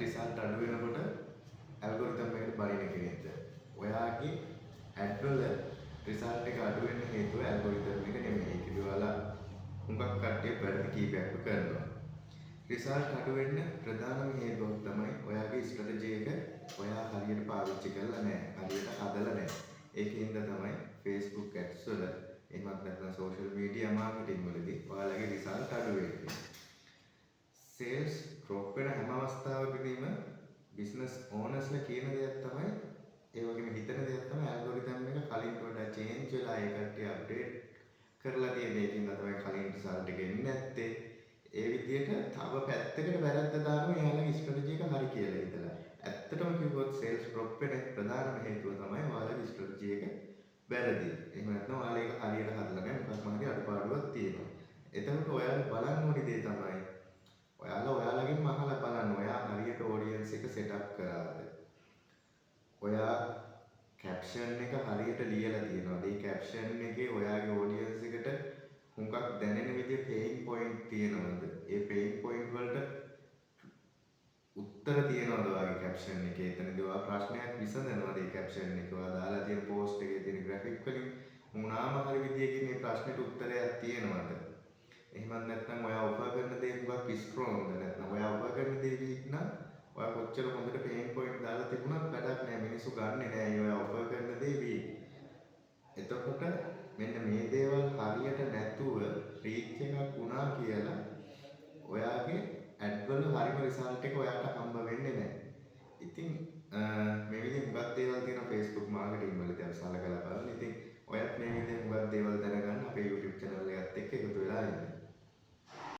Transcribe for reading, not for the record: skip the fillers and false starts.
Result අඩු වෙනකොට algorithm එකට බලින කෙනෙක්ද? ඔයාගේ ඇඩ් වල රිසල්ට් එක අඩු වෙන්න හේතුව ඇල්ගොරිතම් එක නෙමෙයි. ඒකද ඔයාලා හුඟක් කට්ටිය වැරදි කීපයක්ම කරනවා. රිසල්ට් අඩු වෙන්න ප්‍රධානම හේතුව තමයි ඔයාගේ ස්ට්‍රැටජි එක ඔයා හරියට පාවිච්චි කරලා නැහැ. හරියට හදලා නැහැ. ඒකින්ද තමයි Facebook ads වල එහෙමත් නැත්නම් social media marketing වලදී ඔයාලගේ රිසල්ට් අඩු වෙන්නේ. sales drop වෙන හැම අවස්ථාවකදීම business owners ලා කියන දෙයක් තමයි ඒ වගේම හිතන දෙයක් තමයි algorithm එක කලින් වඩා change වෙලා ඒ කට්ටිය update කරලා තියෙන එකකින් තමයි කලින් රිසල්ට් එක එන්නේ නැත්තේ. ඒ විදිහට තව පැත්තකට වැරද්ද දානවා එයාලගේ ස්ට්‍රැටජි එක හරි කියලා හිතලා. ඇත්තටම කිව්වොත් sales drop වෙන ප්‍රධානම හේතුව තමයි ඔයාලගේ ස්ට්‍රැටජි එක වැරදි. එහෙම නැත්නම් ඔයාලා ඒක හරියට හදලා නැහැ. මොකක්ම හරි අඩුපාඩුවක් තියෙනවා. එතකොට ඔයාලා බලන්න ඕනි දේ තමයි ඔයාලගෙන්ම අහලා බලන්න ඔයා හරියට ඔඩියන්ස් එක සෙටප් කරාද? ඔයා කැප්ෂන් එක හරියට ලියලා තියෙනවද? ඒ කැප්ෂන් එකේ ඔයාගේ ඔඩියන්ස් එකට හුඟක් දැනෙන විදිහේ පේයින් පොයින්ට් තියෙනවද? ඒ පේයින් පොයින්ට් වලට උත්තර තියෙනවද ඔයාගේ කැප්ෂන් එකේ? එතනදී ඔයා ප්‍රශ්නයක් විසඳනවද ඒ කැප්ෂන් එකේ? ඔයා දාලා තියෙන පෝස්ට් එකේ තියෙන ග්‍රැෆික් වලින් මොනාම හරි විදියකින් මේ ප්‍රශ්නෙට උත්තරයක් තියෙනවද? එහෙමත් නැත්නම් ඔයා ඔෆර් කරන දේ හුඟක් ස්ට්‍රෝංගද? නැත්නම් ඔයා ඔෆර් කරන දේ වීක් නම් ඔයා කොච්චර හොඳට පේයින් පොයින්ට් දාලා තිබුණත් වැඩක් නැහැ. මිනිස්සු ගන්නෙ නැහැ. ඔයා ඔෆර් කරන දේ වීක්. එතකොට මෙන්න මේ දේවල් හරියට නැතුව රීච් එකක් වුණා කියලා ඔයාගේ ඇඩ් වල හරිම රිසල්ට් එක ඔයාට හම්බ වෙන්නේ නැහැ. ඉතින් මේ විදිහේ හුඟක් දේවල් තියෙනවා Facebook මාකටිං වලදී අපි සලකලා බලන්න. ඉතින් ඔයත් මේ විදිහේ හුඟක් දේවල් දැනගන්න අපේ YouTube channel එකත් එක්ක එකතු වෙලා ඉන්න.